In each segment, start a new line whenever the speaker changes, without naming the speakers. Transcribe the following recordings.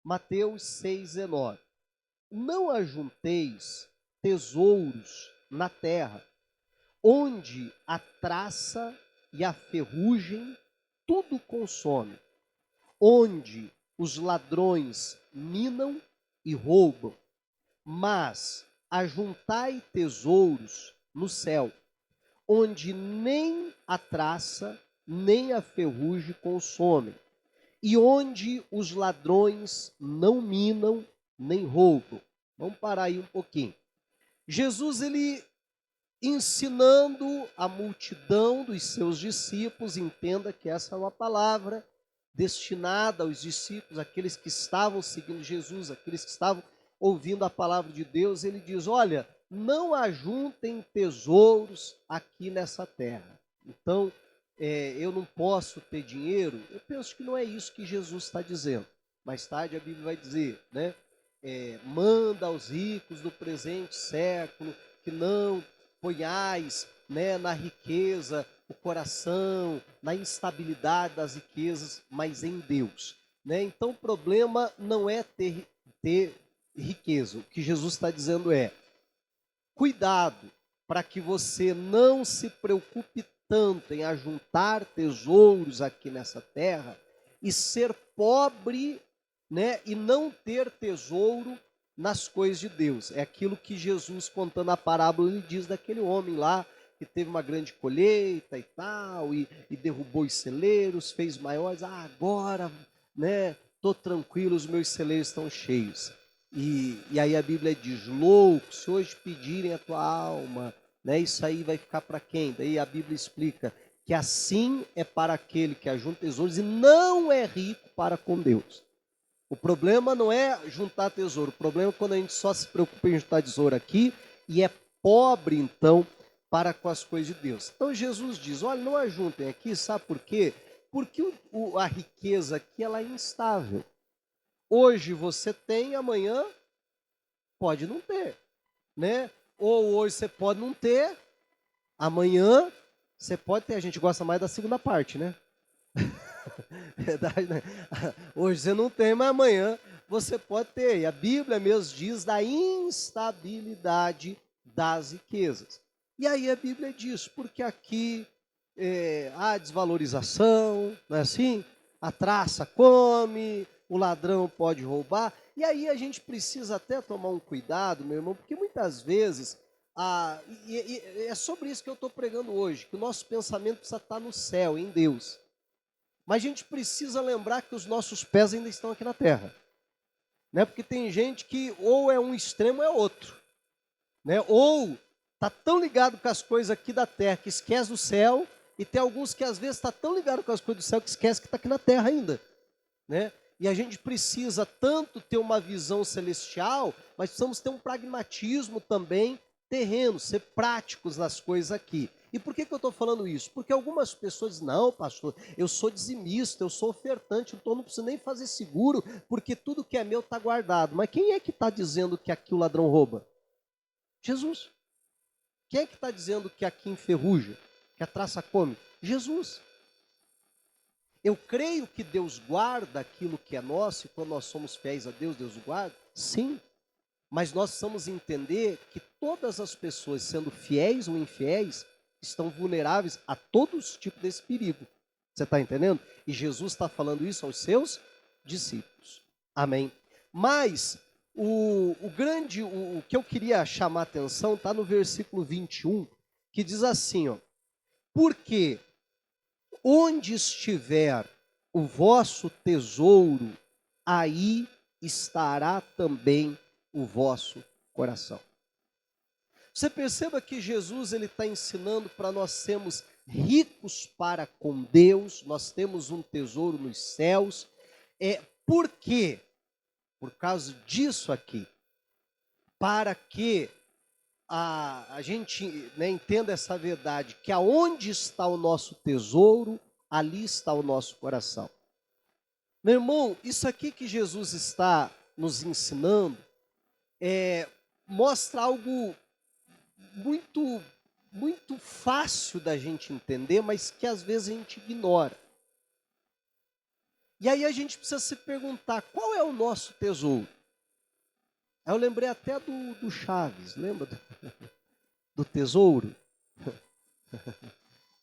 Mateus 6,19. Não ajunteis tesouros na terra, onde a traça e a ferrugem tudo consome, onde os ladrões minam e roubam, mas ajuntai tesouros no céu, onde nem a traça nem a ferrugem consomem, e onde os ladrões não minam nem roubam. Vamos parar aí um pouquinho. Jesus, ele ensinando a multidão dos seus discípulos, entenda que essa é uma palavra destinada aos discípulos, aqueles que estavam seguindo Jesus, aqueles que estavam ouvindo a palavra de Deus. Ele diz: olha, não ajuntem tesouros aqui nessa terra. Então, eu não posso ter dinheiro. Eu penso que não é isso que Jesus está dizendo. Mais tarde a Bíblia vai dizer, né? Manda aos ricos do presente século que não ponhais, né, na riqueza o coração, na instabilidade das riquezas, mas em Deus, né? Então o problema não é ter riqueza. O que Jesus está dizendo é: cuidado para que você não se preocupe tanto em ajuntar tesouros aqui nessa terra e ser pobre, né, e não ter tesouro nas coisas de Deus. É aquilo que Jesus, contando a parábola, ele diz daquele homem lá que teve uma grande colheita e tal, e derrubou os celeiros, fez maiores. Agora, né, estou tranquilo, os meus celeiros estão cheios. E aí a Bíblia diz: louco, se hoje pedirem a tua alma, né, isso aí vai ficar para quem? Daí a Bíblia explica que assim é para aquele que ajunta tesouros e não é rico para com Deus. O problema não é juntar tesouro, o problema é quando a gente só se preocupa em juntar tesouro aqui e é pobre, então, para com as coisas de Deus. Então Jesus diz: olha, não ajuntem aqui, sabe por quê? Porque a riqueza aqui, ela é instável. Hoje você tem, amanhã pode não ter, né? Ou hoje você pode não ter, amanhã você pode ter. A gente gosta mais da segunda parte, né? Verdade, né? Hoje você não tem, mas amanhã você pode ter. E a Bíblia mesmo diz da instabilidade das riquezas. E aí a Bíblia diz: porque aqui há desvalorização, não é assim? A traça come, o ladrão pode roubar. E aí a gente precisa até tomar um cuidado, meu irmão, porque muitas vezes, e é sobre isso que eu estou pregando hoje, que o nosso pensamento precisa estar no céu, em Deus. Mas a gente precisa lembrar que os nossos pés ainda estão aqui na terra, né? Porque tem gente que ou é um extremo ou é outro, né? Ou está tão ligado com as coisas aqui da terra que esquece do céu, e tem alguns que às vezes está tão ligado com as coisas do céu que esquece que está aqui na terra ainda, né? E a gente precisa tanto ter uma visão celestial, mas precisamos ter um pragmatismo também terreno, ser práticos nas coisas aqui. E por que eu estou falando isso? Porque algumas pessoas dizem: não, pastor, eu sou dizimista, eu sou ofertante, então não preciso nem fazer seguro, porque tudo que é meu está guardado. Mas quem é que está dizendo que aqui o ladrão rouba? Jesus. Quem é que está dizendo que aqui enferruja, que a traça come? Jesus. Eu creio que Deus guarda aquilo que é nosso, e quando nós somos fiéis a Deus, Deus o guarda? Sim. Mas nós precisamos entender que todas as pessoas, sendo fiéis ou infiéis, estão vulneráveis a todos os tipos desse perigo. Você está entendendo? E Jesus está falando isso aos seus discípulos. Amém. Mas o que eu queria chamar a atenção está no versículo 21, que diz assim, ó: porque onde estiver o vosso tesouro, aí estará também o vosso coração. Você perceba que Jesus ele está ensinando para nós sermos ricos para com Deus. Nós temos um tesouro nos céus. Por quê? Por causa disso aqui. Para que a gente, né, entenda essa verdade, que aonde está o nosso tesouro, ali está o nosso coração. Meu irmão, isso aqui que Jesus está nos ensinando mostra algo muito, muito fácil da gente entender, mas que às vezes a gente ignora. E aí a gente precisa se perguntar, qual é o nosso tesouro? Aí eu lembrei até do Chaves, lembra do tesouro?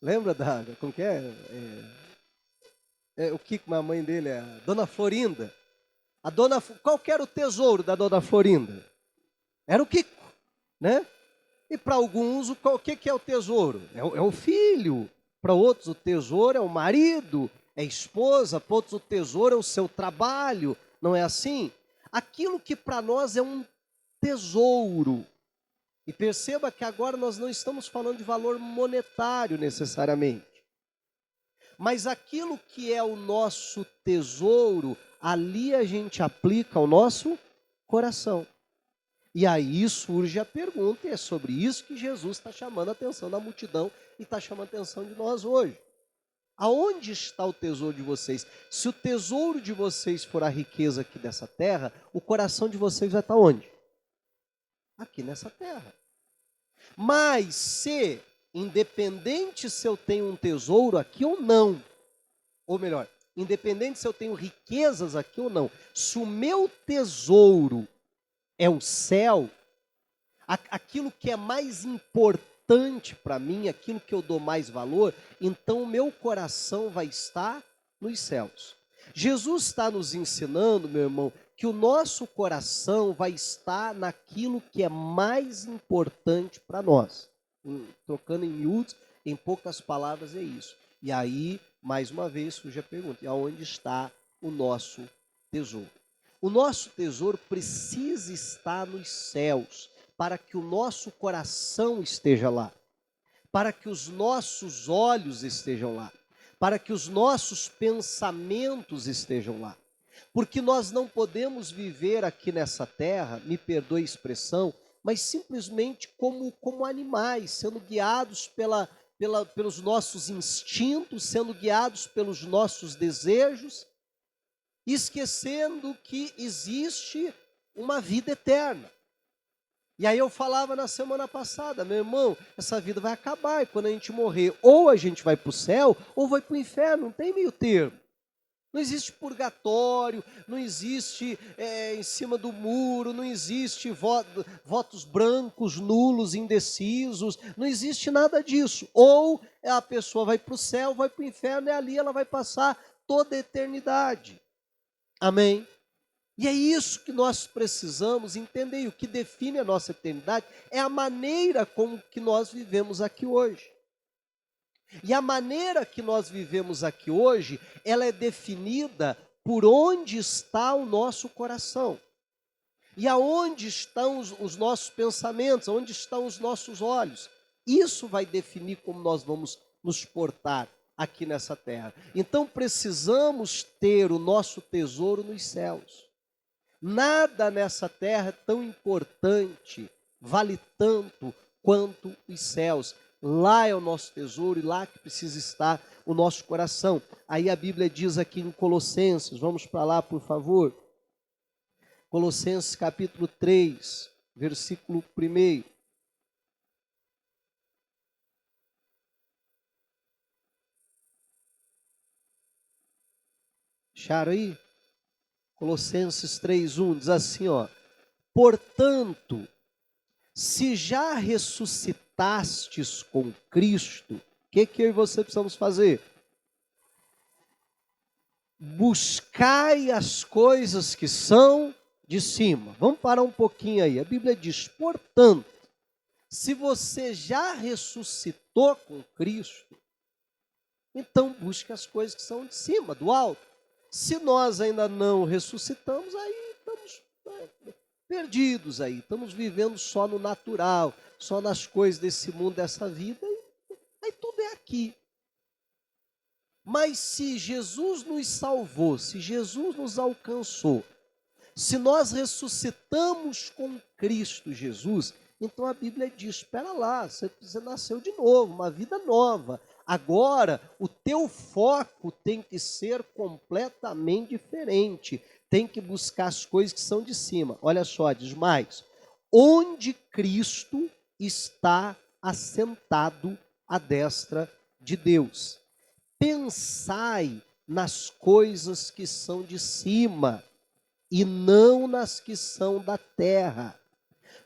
Lembra como que é? O Kiko, a mãe dele é a Dona Florinda. Qual que era o tesouro da Dona Florinda? Era o Kiko, né? E para alguns, o que é o tesouro? É o filho. Para outros, o tesouro é o marido, é a esposa. Para outros, o tesouro é o seu trabalho. Não é assim? Aquilo que para nós é um tesouro. E perceba que agora nós não estamos falando de valor monetário necessariamente. Mas aquilo que é o nosso tesouro, ali a gente aplica o nosso coração. E aí surge a pergunta, e é sobre isso que Jesus está chamando a atenção da multidão e está chamando a atenção de nós hoje. Aonde está o tesouro de vocês? Se o tesouro de vocês for a riqueza aqui dessa terra, o coração de vocês vai estar onde? Aqui nessa terra. Mas se, independente se eu tenho um tesouro aqui ou não, ou melhor, independente se eu tenho riquezas aqui ou não, se o meu tesouro é o céu, aquilo que é mais importante para mim, aquilo que eu dou mais valor, então o meu coração vai estar nos céus. Jesus está nos ensinando, meu irmão, que o nosso coração vai estar naquilo que é mais importante para nós. Trocando em miúdos, em poucas palavras é isso. E aí, mais uma vez, surge a pergunta: e aonde está o nosso tesouro? O nosso tesouro precisa estar nos céus, para que o nosso coração esteja lá, para que os nossos olhos estejam lá, para que os nossos pensamentos estejam lá. Porque nós não podemos viver aqui nessa terra, me perdoe a expressão, mas simplesmente como animais, sendo guiados pelos nossos instintos, sendo guiados pelos nossos desejos, esquecendo que existe uma vida eterna. E aí eu falava na semana passada, meu irmão, essa vida vai acabar, e quando a gente morrer, ou a gente vai para o céu, ou vai para o inferno, não tem meio termo. Não existe purgatório, não existe em cima do muro, não existe votos brancos, nulos, indecisos, não existe nada disso. Ou a pessoa vai para o céu, vai para o inferno, e ali ela vai passar toda a eternidade. Amém? E é isso que nós precisamos entender, e o que define a nossa eternidade é a maneira como que nós vivemos aqui hoje. E a maneira que nós vivemos aqui hoje, ela é definida por onde está o nosso coração. E aonde estão os nossos pensamentos, onde estão os nossos olhos. Isso vai definir como nós vamos nos portar aqui nessa terra. Então precisamos ter o nosso tesouro nos céus. Nada nessa terra é tão importante, vale tanto quanto os céus. Lá é o nosso tesouro e lá que precisa estar o nosso coração. Aí a Bíblia diz aqui em Colossenses, vamos para lá por favor. Colossenses capítulo 3, versículo 1. Acharam aí? Colossenses 3:1 diz assim, ó: portanto, se já ressuscitastes com Cristo, o que eu e você precisamos fazer? Buscai as coisas que são de cima. Vamos parar um pouquinho aí. A Bíblia diz, portanto, se você já ressuscitou com Cristo, então busque as coisas que são de cima, do alto. Se nós ainda não ressuscitamos, aí estamos perdidos aí, estamos vivendo só no natural, só nas coisas desse mundo, dessa vida, aí tudo é aqui. Mas se Jesus nos salvou, se Jesus nos alcançou, se nós ressuscitamos com Cristo Jesus, então a Bíblia diz, espera lá, você nasceu de novo, uma vida nova. Agora, o teu foco tem que ser completamente diferente. Tem que buscar as coisas que são de cima. Olha só, diz mais. Onde Cristo está assentado à destra de Deus. Pensai nas coisas que são de cima, e não nas que são da terra,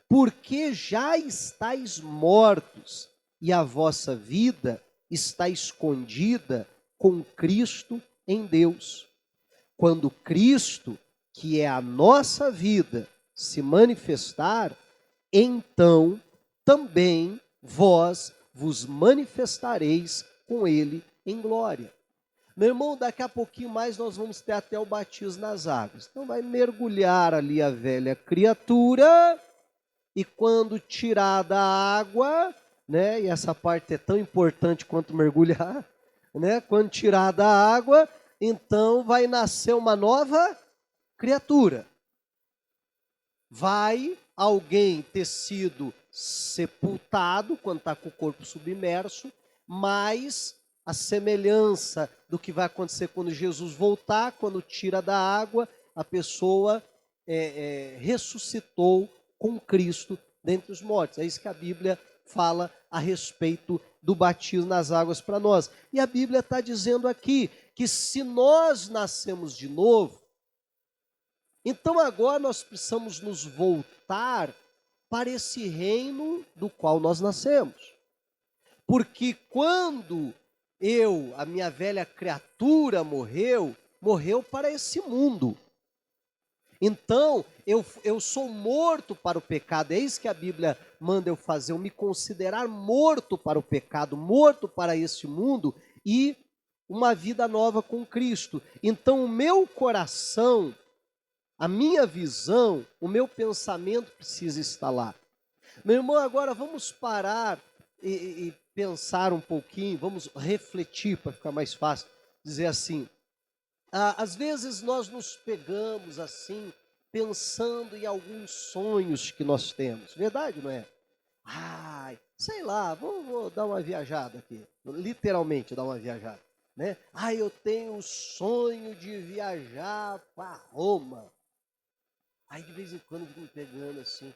porque já estáis mortos, e a vossa vida está escondida com Cristo em Deus. Quando Cristo, que é a nossa vida, se manifestar, então também vós vos manifestareis com ele em glória. Meu irmão, daqui a pouquinho mais nós vamos ter até o batismo nas águas. Então vai mergulhar ali a velha criatura, e quando tirar da água, né, e essa parte é tão importante quanto mergulhar, né, quando tirar da água, então vai nascer uma nova criatura. Vai alguém ter sido sepultado quando está com o corpo submerso, mas a semelhança do que vai acontecer quando Jesus voltar, quando tira da água, a pessoa ressuscitou com Cristo dentre os mortos. É isso que a Bíblia fala a respeito do batismo nas águas para nós. E a Bíblia está dizendo aqui que se nós nascemos de novo, então agora nós precisamos nos voltar para esse reino do qual nós nascemos. Porque quando a minha velha criatura morreu para esse mundo. Então, eu sou morto para o pecado, é isso que a Bíblia manda eu fazer, eu me considerar morto para o pecado, morto para este mundo e uma vida nova com Cristo. Então, o meu coração, a minha visão, o meu pensamento precisa estar lá. Meu irmão, agora vamos parar e pensar um pouquinho, vamos refletir para ficar mais fácil, dizer assim, às vezes nós nos pegamos assim, pensando em alguns sonhos que nós temos, verdade, não é? Ai, sei lá, vou dar uma viajada aqui, literalmente dar uma viajada, né? Eu tenho o sonho de viajar para Roma. Aí de vez em quando eu fico me pegando assim,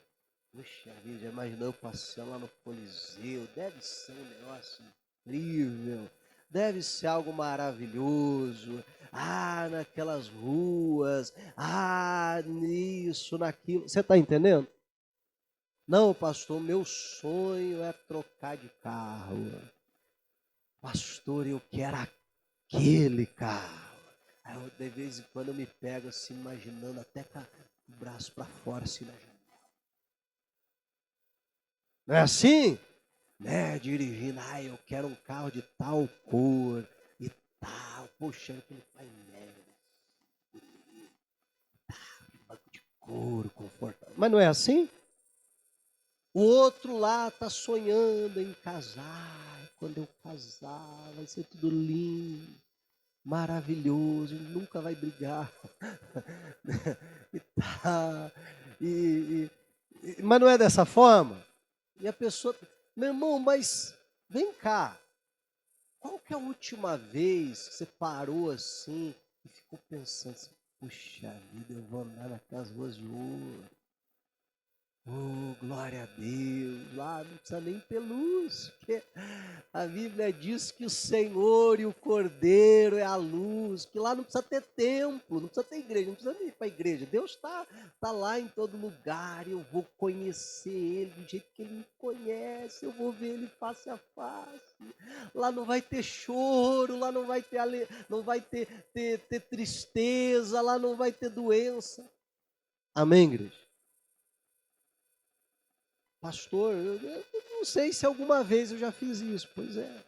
puxa vida, já imaginou eu passando lá no Coliseu, deve ser um negócio incrível, deve ser algo maravilhoso, naquelas ruas, nisso, naquilo, você está entendendo? Não, pastor, meu sonho é trocar de carro, pastor, eu quero aquele carro. Aí eu, de vez em quando eu me pego assim, imaginando até com o braço para fora, assim na janela. Não é assim? Né? Dirigindo, eu quero um carro de tal cor e tal, poxa, aquele painel, banco de couro, confortável. Mas não é assim? O outro lá está sonhando em casar. Quando eu casar, vai ser tudo lindo, maravilhoso, nunca vai brigar. Mas não é dessa forma? E a pessoa, meu irmão, mas vem cá, qual que é a última vez que você parou assim e ficou pensando assim, puxa vida, eu vou andar naquelas ruas de ouro. Oh, glória a Deus, lá não precisa nem ter luz, porque a Bíblia diz que o Senhor e o Cordeiro é a luz, que lá não precisa ter templo, não precisa ter igreja, não precisa ir para a igreja, Deus está lá em todo lugar, eu vou conhecer Ele do jeito que Ele me conhece, eu vou ver Ele face a face, lá não vai ter choro, lá não vai ter, não vai ter tristeza, lá não vai ter doença, amém, igreja? Pastor, eu não sei se alguma vez eu já fiz isso. Pois é.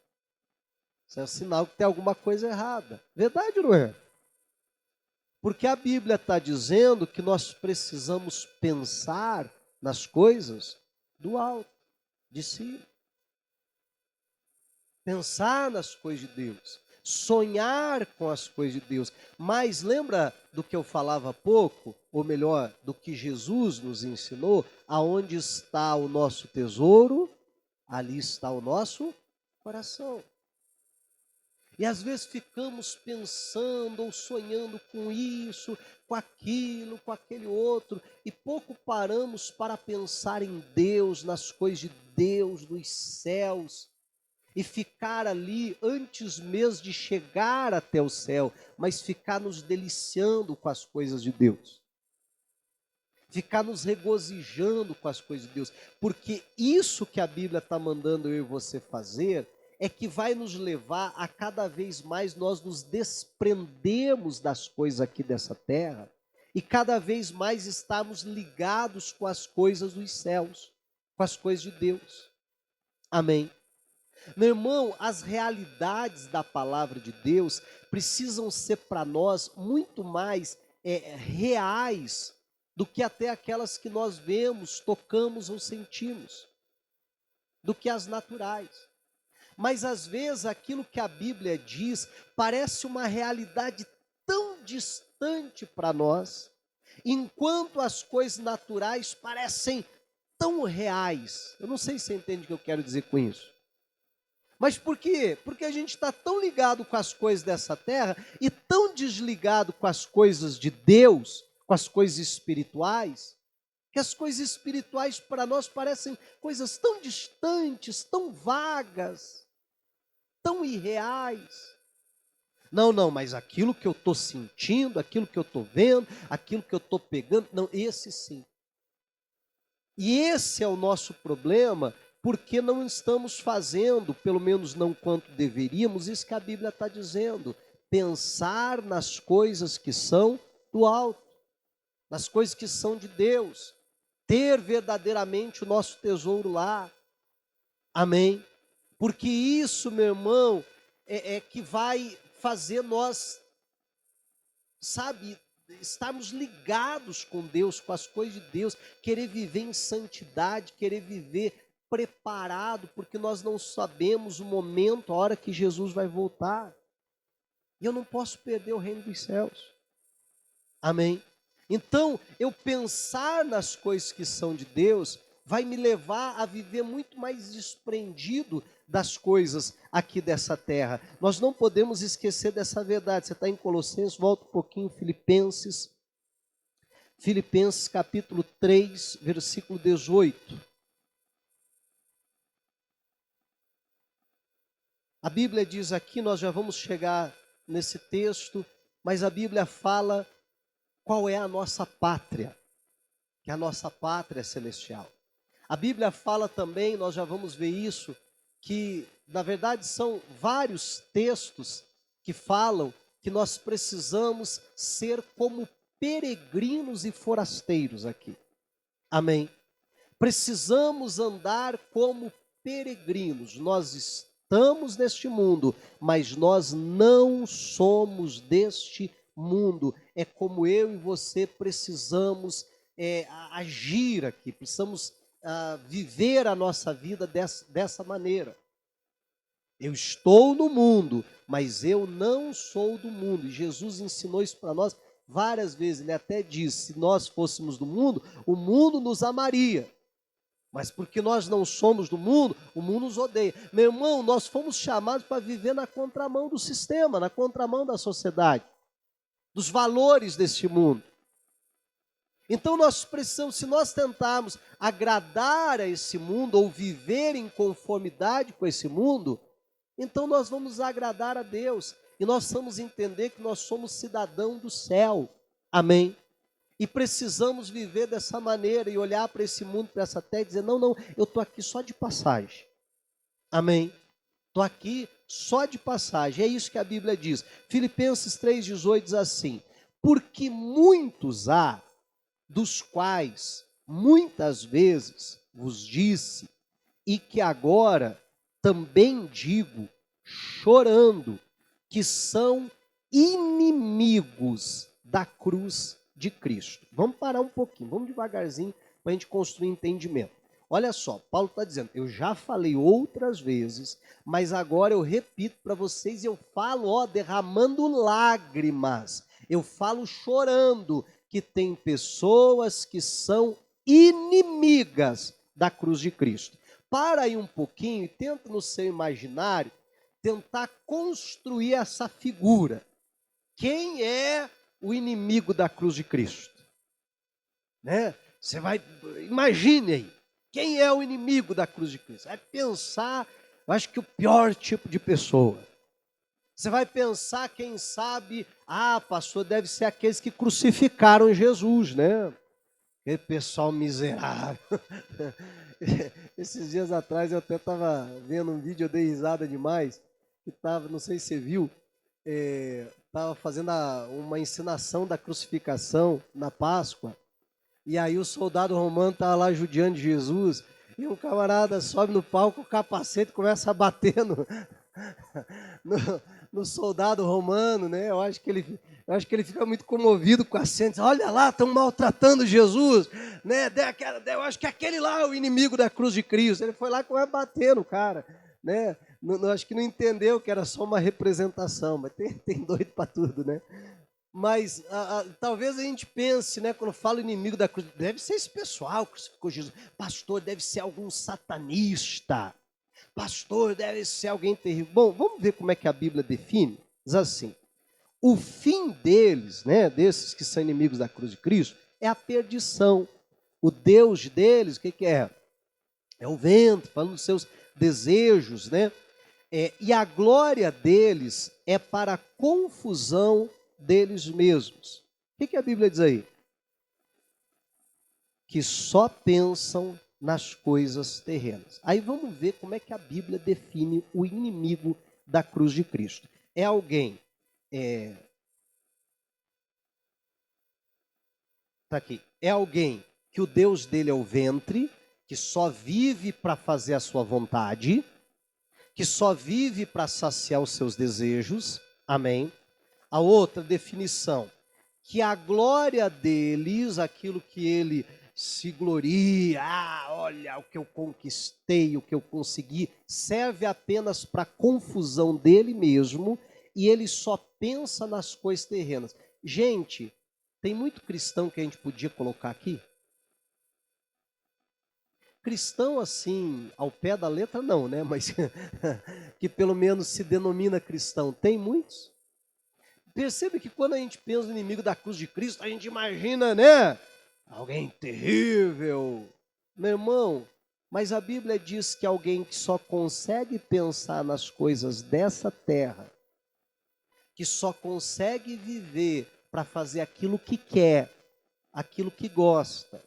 Isso é um sinal que tem alguma coisa errada. Verdade ou não é? Porque a Bíblia está dizendo que nós precisamos pensar nas coisas do alto, de cima. Pensar nas coisas de Deus. Sonhar com as coisas de Deus. Mas lembra do que eu falava há pouco, ou melhor, do que Jesus nos ensinou? Aonde está o nosso tesouro, ali está o nosso coração. E às vezes ficamos pensando ou sonhando com isso, com aquilo, com aquele outro, e pouco paramos para pensar em Deus, nas coisas de Deus, dos céus. e ficar ali antes mesmo de chegar até o céu, mas ficar nos deliciando com as coisas de Deus. Ficar nos regozijando com as coisas de Deus, porque isso que a Bíblia está mandando eu e você fazer, é que vai nos levar a cada vez mais nós nos desprendermos das coisas aqui dessa terra, e cada vez mais estarmos ligados com as coisas dos céus, com as coisas de Deus. Amém? Meu irmão, as realidades da palavra de Deus precisam ser para nós muito mais reais do que até aquelas que nós vemos, tocamos ou sentimos, do que as naturais. Mas às vezes aquilo que a Bíblia diz parece uma realidade tão distante para nós, enquanto as coisas naturais parecem tão reais. Eu não sei se você entende o que eu quero dizer com isso. Mas por quê? Porque a gente está tão ligado com as coisas dessa terra e tão desligado com as coisas de Deus, com as coisas espirituais, que as coisas espirituais para nós parecem coisas tão distantes, tão vagas, tão irreais. Não, mas aquilo que eu estou sentindo, aquilo que eu estou vendo, aquilo que eu estou pegando, não, esse sim. E esse é o nosso problema, porque não estamos fazendo, pelo menos não quanto deveríamos, isso que a Bíblia está dizendo, pensar nas coisas que são do alto, nas coisas que são de Deus, ter verdadeiramente o nosso tesouro lá. Amém? Porque isso, meu irmão, é que vai fazer nós, sabe, estarmos ligados com Deus, com as coisas de Deus, querer viver em santidade, querer viver preparado, porque nós não sabemos o momento, a hora que Jesus vai voltar. E eu não posso perder o reino dos céus. Amém? Então, eu pensar nas coisas que são de Deus vai me levar a viver muito mais desprendido das coisas aqui dessa terra. Nós não podemos esquecer dessa verdade. Você está em Colossenses, volta um pouquinho, Filipenses capítulo 3, versículo 18. A Bíblia diz aqui, nós já vamos chegar nesse texto, mas a Bíblia fala qual é a nossa pátria, que a nossa pátria é celestial. A Bíblia fala também, nós já vamos ver isso, que na verdade são vários textos que falam que nós precisamos ser como peregrinos e forasteiros aqui. Amém? Precisamos andar como peregrinos. Nós estamos neste mundo, mas nós não somos deste mundo. É como eu e você precisamos agir aqui, precisamos viver a nossa vida dessa maneira. Eu estou no mundo, mas eu não sou do mundo. E Jesus ensinou isso para nós várias vezes. Ele até disse, se nós fôssemos do mundo, o mundo nos amaria. Mas porque nós não somos do mundo, o mundo nos odeia. Meu irmão, nós fomos chamados para viver na contramão do sistema, na contramão da sociedade, dos valores deste mundo. Então nós precisamos, se nós tentarmos agradar a esse mundo ou viver em conformidade com esse mundo, então nós vamos agradar a Deus e nós vamos entender que nós somos cidadãos do céu. Amém? E precisamos viver dessa maneira e olhar para esse mundo, para essa terra e dizer, não, eu estou aqui só de passagem. Amém? Estou aqui só de passagem. É isso que a Bíblia diz. Filipenses 3,18 diz assim, porque muitos há, dos quais muitas vezes vos disse, e que agora também digo, chorando, que são inimigos da cruz de Cristo. Vamos parar um pouquinho, vamos devagarzinho para a gente construir entendimento. Olha só, Paulo está dizendo, eu já falei outras vezes, mas agora eu repito para vocês, eu falo, derramando lágrimas, eu falo chorando, que tem pessoas que são inimigas da cruz de Cristo. Para aí um pouquinho e tenta no seu imaginário, tentar construir essa figura. Quem é o inimigo da cruz de Cristo? Né? Você vai, imagine aí, quem é o inimigo da cruz de Cristo? Vai pensar Eu acho que o pior tipo de pessoa. Você vai pensar, quem sabe, pastor, deve ser aqueles que crucificaram Jesus, né? Aquele pessoal miserável. Esses dias atrás eu até estava vendo um vídeo, eu dei risada demais, que estava, não sei se você viu, estava fazendo uma encenação da crucificação na Páscoa, e aí o soldado romano estava lá judiando de Jesus, e um camarada sobe no palco, o capacete começa a bater no, no soldado romano, né? Eu acho que ele fica muito comovido com a cena. Olha lá, estão maltratando Jesus, né? Eu acho que aquele lá é o inimigo da cruz de Cristo. Ele foi lá e começa a bater no cara, né? Acho que não entendeu que era só uma representação, mas tem doido para tudo, né? Mas talvez a gente pense, né, quando fala inimigo da cruz, deve ser esse pessoal que crucificou Jesus. Pastor, deve ser algum satanista. Pastor, deve ser alguém terrível. Bom, vamos ver como é que a Bíblia define. Diz assim: o fim deles, né, desses que são inimigos da cruz de Cristo, é a perdição. O Deus deles, o que é? É o ventre, falando dos seus desejos, né? E a glória deles é para a confusão deles mesmos. O que a Bíblia diz aí? Que só pensam nas coisas terrenas. Aí vamos ver como é que a Bíblia define o inimigo da cruz de Cristo. É alguém, tá aqui, é alguém que o Deus dele é o ventre, que só vive para fazer a sua vontade, que só vive para saciar os seus desejos, amém? A outra definição, que a glória deles, aquilo que ele se gloria, olha o que eu conquistei, o que eu consegui, serve apenas para a confusão dele mesmo, e ele só pensa nas coisas terrenas. Gente, tem muito cristão que a gente podia colocar aqui? Cristão assim, ao pé da letra não, né? Mas que pelo menos se denomina cristão. Tem muitos? Percebe que quando a gente pensa no inimigo da cruz de Cristo, a gente imagina, né? Alguém terrível. Meu irmão, mas a Bíblia diz que alguém que só consegue pensar nas coisas dessa terra, que só consegue viver para fazer aquilo que quer, aquilo que gosta,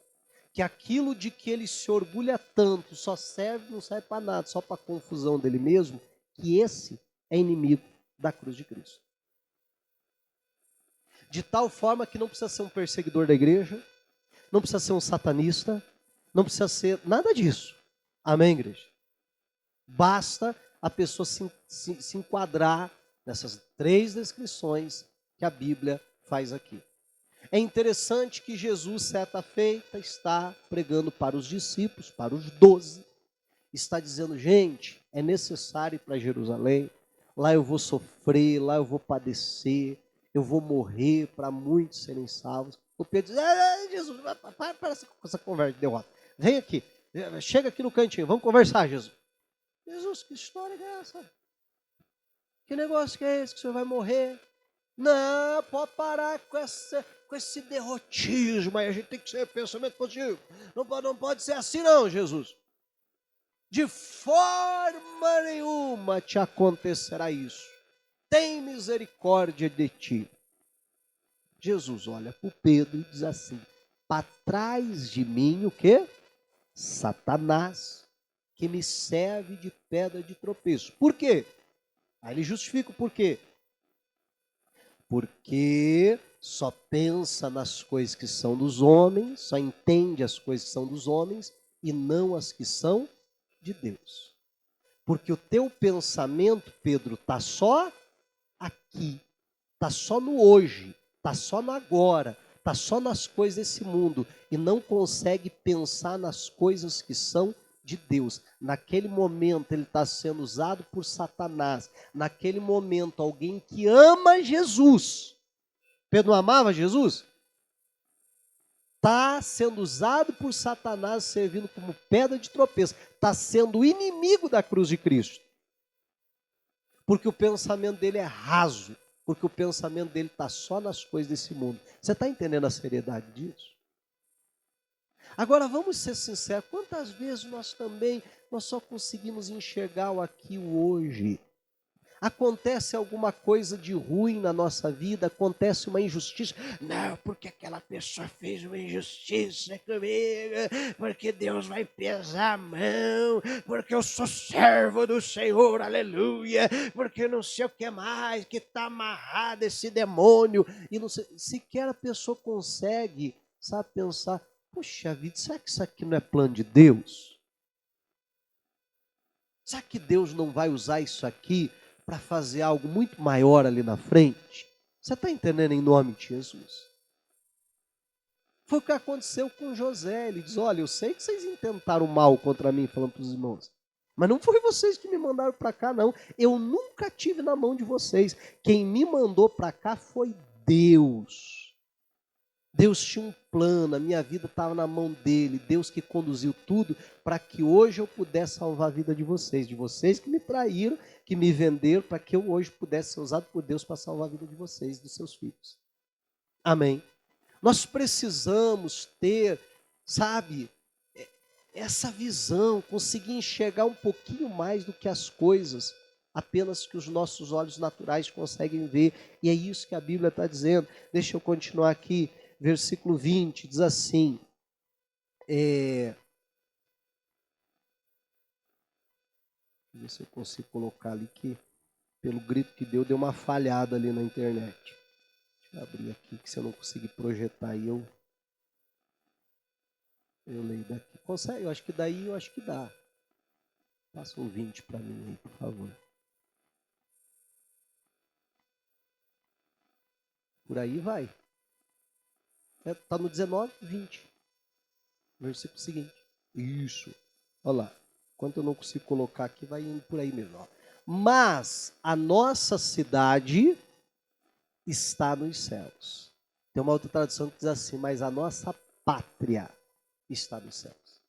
que aquilo de que ele se orgulha tanto só serve, não serve para nada, só para a confusão dele mesmo, que esse é inimigo da cruz de Cristo. De tal forma que não precisa ser um perseguidor da igreja, não precisa ser um satanista, não precisa ser nada disso. Amém, igreja? Basta a pessoa se enquadrar nessas 3 descrições que a Bíblia faz aqui. É interessante que Jesus, certa feita, está pregando para os discípulos, para os 12, está dizendo, gente, é necessário ir para Jerusalém, lá eu vou sofrer, lá eu vou padecer, eu vou morrer para muitos serem salvos. O Pedro diz, Jesus, para essa conversa de derrota. Vem aqui, chega aqui no cantinho, vamos conversar, Jesus. Jesus, que história é essa? Que negócio que é esse que o senhor vai morrer? Não, pode parar com esse derrotismo aí, a gente tem que ser pensamento positivo. Não pode ser assim não, Jesus. De forma nenhuma te acontecerá isso. Tem misericórdia de ti. Jesus olha para o Pedro e diz assim, para trás de mim o quê? Satanás, que me serve de pedra de tropeço. Por quê? Aí ele justifica o porquê. Porque só pensa nas coisas que são dos homens, só entende as coisas que são dos homens e não as que são de Deus. Porque o teu pensamento, Pedro, está só aqui, está só no hoje, está só no agora, está só nas coisas desse mundo e não consegue pensar nas coisas que são de Deus. Naquele momento ele está sendo usado por Satanás. Naquele momento alguém que ama Jesus. Pedro amava Jesus? Está sendo usado por Satanás, servindo como pedra de tropeço. Está sendo inimigo da cruz de Cristo. Porque o pensamento dele é raso. Porque o pensamento dele está só nas coisas desse mundo. Você está entendendo a seriedade disso? Agora vamos ser sinceros, quantas vezes nós só conseguimos enxergar o aqui e o hoje? Acontece alguma coisa de ruim na nossa vida, acontece uma injustiça. Não, porque aquela pessoa fez uma injustiça comigo, porque Deus vai pesar a mão, porque eu sou servo do Senhor, aleluia, porque não sei o que mais, que está amarrado esse demônio. E não sei, sequer a pessoa consegue, sabe, pensar, puxa vida, será que isso aqui não é plano de Deus? Será que Deus não vai usar isso aqui para fazer algo muito maior ali na frente? Você está entendendo em nome de Jesus? Foi o que aconteceu com José. Ele diz, olha, eu sei que vocês intentaram mal contra mim, falando para os irmãos. Mas não foi vocês que me mandaram para cá, não. Eu nunca tive na mão de vocês. Quem me mandou para cá foi Deus. Deus tinha um plano, a minha vida estava na mão dele, Deus que conduziu tudo para que hoje eu pudesse salvar a vida de vocês que me traíram, que me venderam, para que eu hoje pudesse ser usado por Deus para salvar a vida de vocês, dos seus filhos. Amém? Nós precisamos ter, sabe, essa visão, conseguir enxergar um pouquinho mais do que as coisas apenas que os nossos olhos naturais conseguem ver, e é isso que a Bíblia está dizendo. Deixa eu continuar aqui. Versículo 20, diz assim, deixa eu ver se eu consigo colocar ali, que pelo grito que deu uma falhada ali na internet. Deixa eu abrir aqui, que se eu não conseguir projetar aí, eu leio daqui. Consegue? Eu acho que daí, dá. Passa um 20 para mim aí, por favor. Por aí vai. Está no 19, 20. Versículo seguinte. Isso. Olha lá. Enquanto eu não consigo colocar aqui, vai indo por aí mesmo. Ó. Mas a nossa cidade está nos céus. Tem uma outra tradução que diz assim, mas a nossa pátria está nos céus.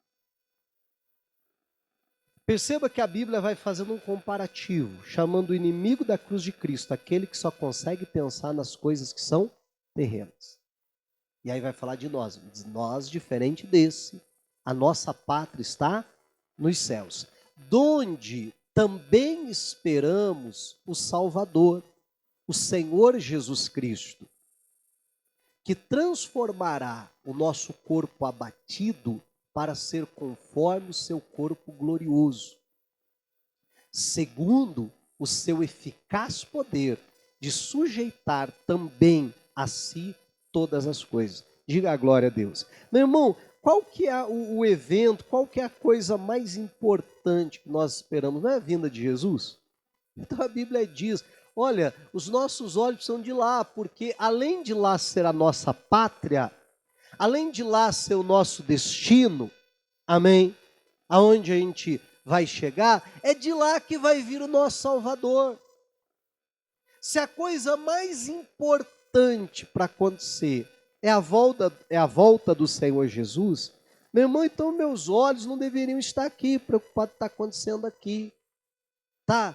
Perceba que a Bíblia vai fazendo um comparativo, chamando o inimigo da cruz de Cristo, aquele que só consegue pensar nas coisas que são terrenas. E aí vai falar de nós. Diz, nós, diferente desse, a nossa pátria está nos céus, donde também esperamos o Salvador, o Senhor Jesus Cristo, que transformará o nosso corpo abatido para ser conforme o seu corpo glorioso, segundo o seu eficaz poder de sujeitar também a si todas as coisas. Diga a glória a Deus. Meu irmão, qual que é o evento, qual que é a coisa mais importante que nós esperamos? Não é a vinda de Jesus? Então a Bíblia diz, olha, os nossos olhos são de lá, porque além de lá ser a nossa pátria, além de lá ser o nosso destino, amém? Aonde a gente vai chegar, é de lá que vai vir o nosso Salvador. Se a coisa mais importante para acontecer é a volta do Senhor Jesus, meu irmão, então meus olhos não deveriam estar aqui, preocupados com o que está acontecendo aqui. Tá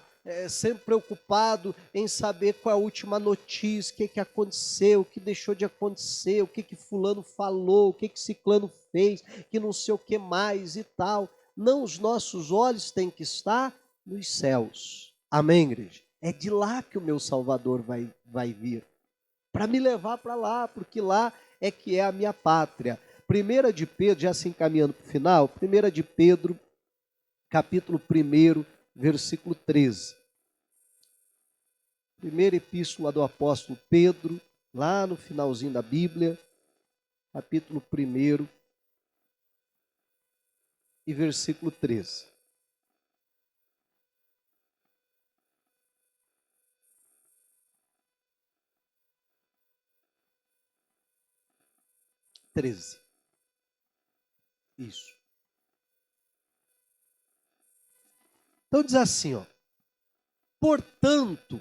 sempre preocupado em saber qual é a última notícia, o que aconteceu, o que deixou de acontecer, o que fulano falou, o que ciclano fez, que não sei o que mais e tal. Não, os nossos olhos têm que estar nos céus. Amém, igreja? É de lá que o meu Salvador vai vir. Para me levar para lá, porque lá é que é a minha pátria. 1 de Pedro, já se encaminhando para o final, 1 de Pedro, capítulo 1, versículo 13. Primeira epístola do apóstolo Pedro, lá no finalzinho da Bíblia, capítulo 1 e versículo 13. Isso. Então diz assim, ó. Portanto,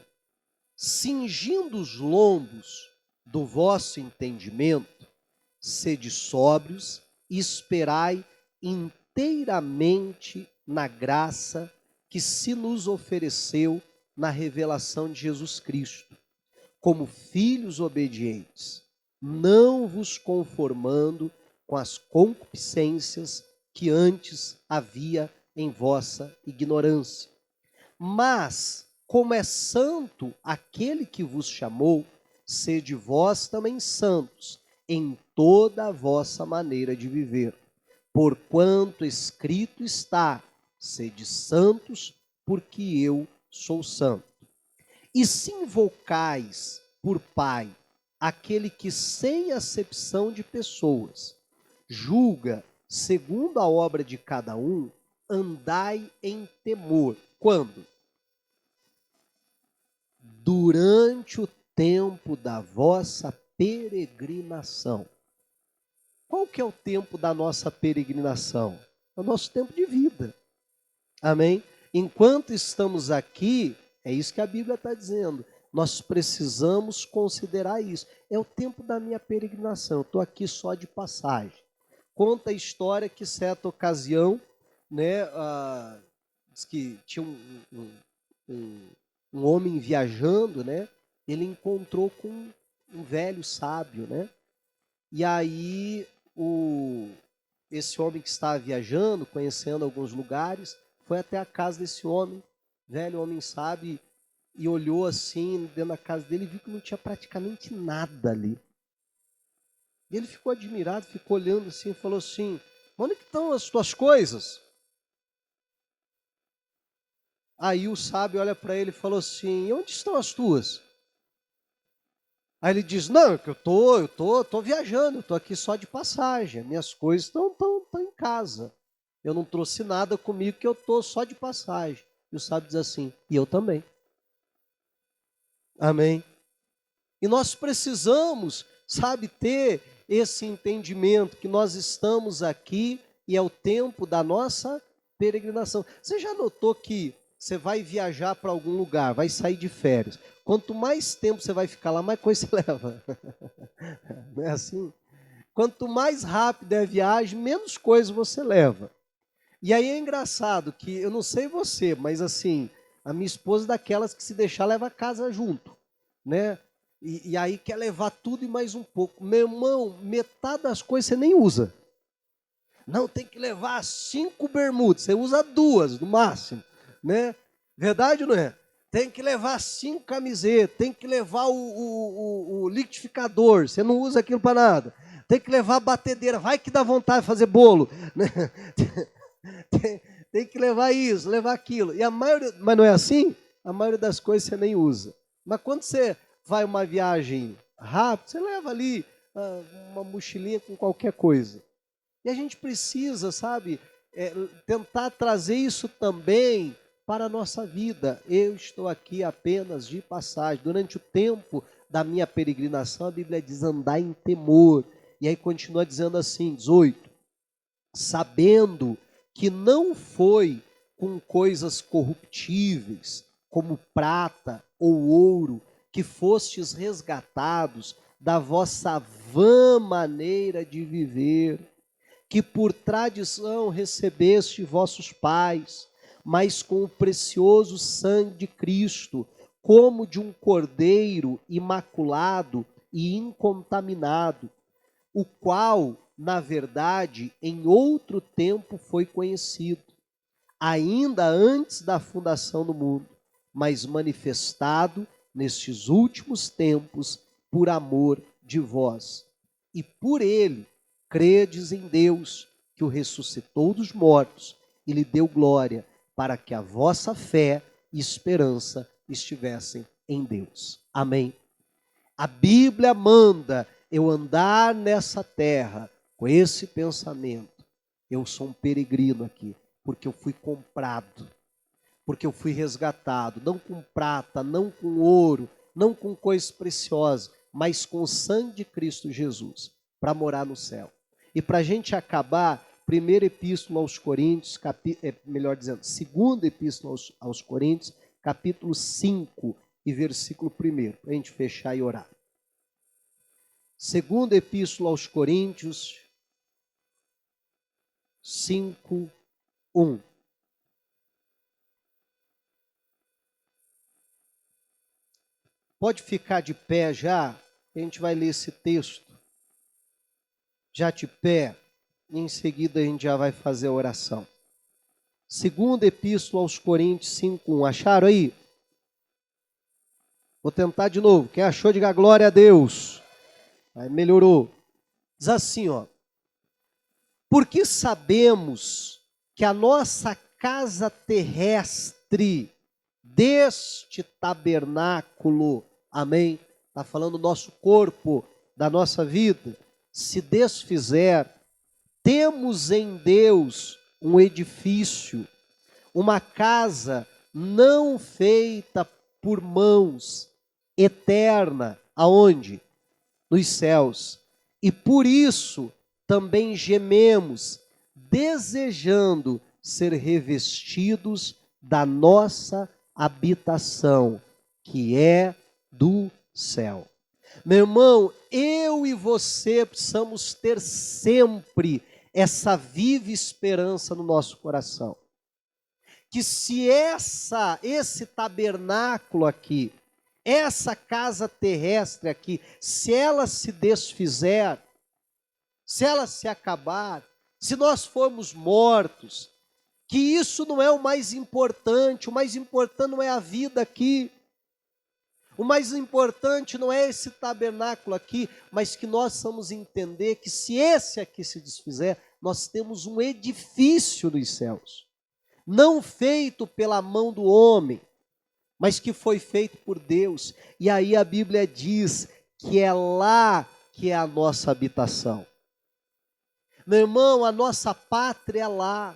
cingindo os lombos do vosso entendimento, sede sóbrios e esperai inteiramente na graça que se nos ofereceu na revelação de Jesus Cristo, como filhos obedientes, não vos conformando com as concupiscências que antes havia em vossa ignorância. Mas, como é santo aquele que vos chamou, sede vós também santos em toda a vossa maneira de viver. Porquanto escrito está, sede santos, porque eu sou santo. E se invocais por Pai aquele que, sem acepção de pessoas, julga segundo a obra de cada um, andai em temor. Quando? Durante o tempo da vossa peregrinação. Qual que é o tempo da nossa peregrinação? É o nosso tempo de vida. Amém? Enquanto estamos aqui, é isso que a Bíblia está dizendo. Nós precisamos considerar isso. É o tempo da minha peregrinação. Eu estou aqui só de passagem. Conta a história que, certa ocasião, né, diz que tinha um homem viajando, né? Ele encontrou com um velho sábio, né? E aí esse homem que estava viajando, conhecendo alguns lugares, foi até a casa desse homem, velho homem sábio, e olhou assim dentro da casa dele e viu que não tinha praticamente nada ali. E ele ficou admirado, ficou olhando assim e falou assim: onde que estão as tuas coisas? Aí o sábio olha para ele e falou assim: e onde estão as tuas? Aí ele diz: não, é que eu tô viajando, eu tô aqui só de passagem, minhas coisas estão em casa. Eu não trouxe nada comigo, que eu tô só de passagem. E o sábio diz assim: e eu também. Amém. E nós precisamos, sabe, ter esse entendimento que nós estamos aqui e é o tempo da nossa peregrinação. Você já notou que você vai viajar para algum lugar, vai sair de férias. Quanto mais tempo você vai ficar lá, mais coisa você leva. Não é assim? Quanto mais rápida é a viagem, menos coisa você leva. E aí é engraçado que, eu não sei você, mas assim, a minha esposa é daquelas que se deixar leva a casa junto, né? E aí quer levar tudo e mais um pouco. Meu irmão, metade das coisas você nem usa. Não, tem que levar 5 bermudas, você usa 2 no máximo, né? Verdade ou não é? Tem que levar 5 camisetas, tem que levar o liquidificador, você não usa aquilo para nada. Tem que levar a batedeira, vai que dá vontade de fazer bolo, né? Tem que levar isso, levar aquilo. E a maioria, mas não é assim? A maioria das coisas você nem usa. Mas quando você vai uma viagem rápida, você leva ali uma mochilinha com qualquer coisa. E a gente precisa, sabe, tentar trazer isso também para a nossa vida. Eu estou aqui apenas de passagem. Durante o tempo da minha peregrinação, a Bíblia diz andar em temor. E aí continua dizendo assim, 18. Sabendo que não foi com coisas corruptíveis, como prata ou ouro, que fostes resgatados da vossa vã maneira de viver, que por tradição recebeste vossos pais, mas com o precioso sangue de Cristo, como de um cordeiro imaculado e incontaminado, o qual, na verdade, em outro tempo foi conhecido, ainda antes da fundação do mundo, mas manifestado nestes últimos tempos por amor de vós. E por ele credes em Deus, que o ressuscitou dos mortos e lhe deu glória, para que a vossa fé e esperança estivessem em Deus. Amém. A Bíblia manda eu andar nessa terra com esse pensamento. Eu sou um peregrino aqui, porque eu fui comprado, porque eu fui resgatado, não com prata, não com ouro, não com coisas preciosas, mas com o sangue de Cristo Jesus, para morar no céu. E para a gente acabar, primeira epístola aos Coríntios, melhor dizendo, segunda epístola aos Coríntios, capítulo 5 e versículo 1, para a gente fechar e orar. Segunda epístola aos Coríntios, 5, 1. Pode ficar de pé já, a gente vai ler esse texto. já de pé, e em seguida a gente já vai fazer a oração. Segunda Epístola aos Coríntios 5:1. Acharam aí? Vou tentar de novo. Quem achou, diga glória a Deus. Aí melhorou. Diz assim, ó. Porque sabemos que a nossa casa terrestre, deste tabernáculo, amém? Está falando do nosso corpo, da nossa vida, se desfizer, temos em Deus um edifício, uma casa não feita por mãos, eterna, aonde? Nos céus. E por isso também gememos, desejando ser revestidos da nossa habitação, que é do céu. Meu irmão, eu e você precisamos ter sempre essa viva esperança no nosso coração. Que se esse tabernáculo aqui, essa casa terrestre aqui, se ela se desfizer, se ela se acabar, se nós formos mortos, que isso não é o mais importante não é a vida aqui, o mais importante não é esse tabernáculo aqui, mas que nós vamos entender que se esse aqui se desfizer, nós temos um edifício dos céus, não feito pela mão do homem, mas que foi feito por Deus. E aí a Bíblia diz que é lá que é a nossa habitação. Meu irmão, a nossa pátria é lá,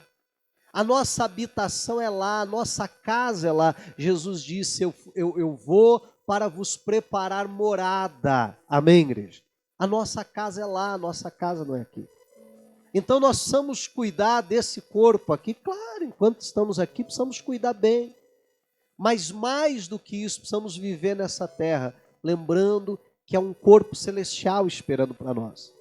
a nossa habitação é lá, a nossa casa é lá. Jesus disse, eu vou para vos preparar morada. Amém, igreja? A nossa casa é lá, a nossa casa não é aqui. Então nós precisamos cuidar desse corpo aqui. Claro, enquanto estamos aqui, precisamos cuidar bem. Mas mais do que isso, precisamos viver nessa terra, lembrando que é um corpo celestial esperando para nós.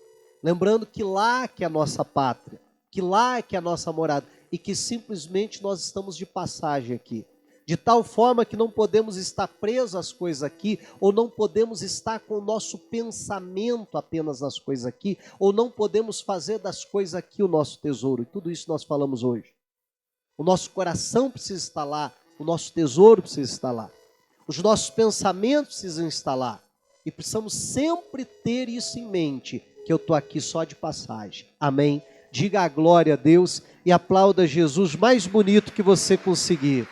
Lembrando que lá que é a nossa pátria, que lá que é a nossa morada, e que simplesmente nós estamos de passagem aqui. De tal forma que não podemos estar presos às coisas aqui, ou não podemos estar com o nosso pensamento apenas nas coisas aqui, ou não podemos fazer das coisas aqui o nosso tesouro. E tudo isso nós falamos hoje. O nosso coração precisa estar lá, o nosso tesouro precisa estar lá. Os nossos pensamentos precisam estar lá. E precisamos sempre ter isso em mente, que eu estou aqui só de passagem. Amém? Diga a glória a Deus e aplauda Jesus mais bonito que você conseguir.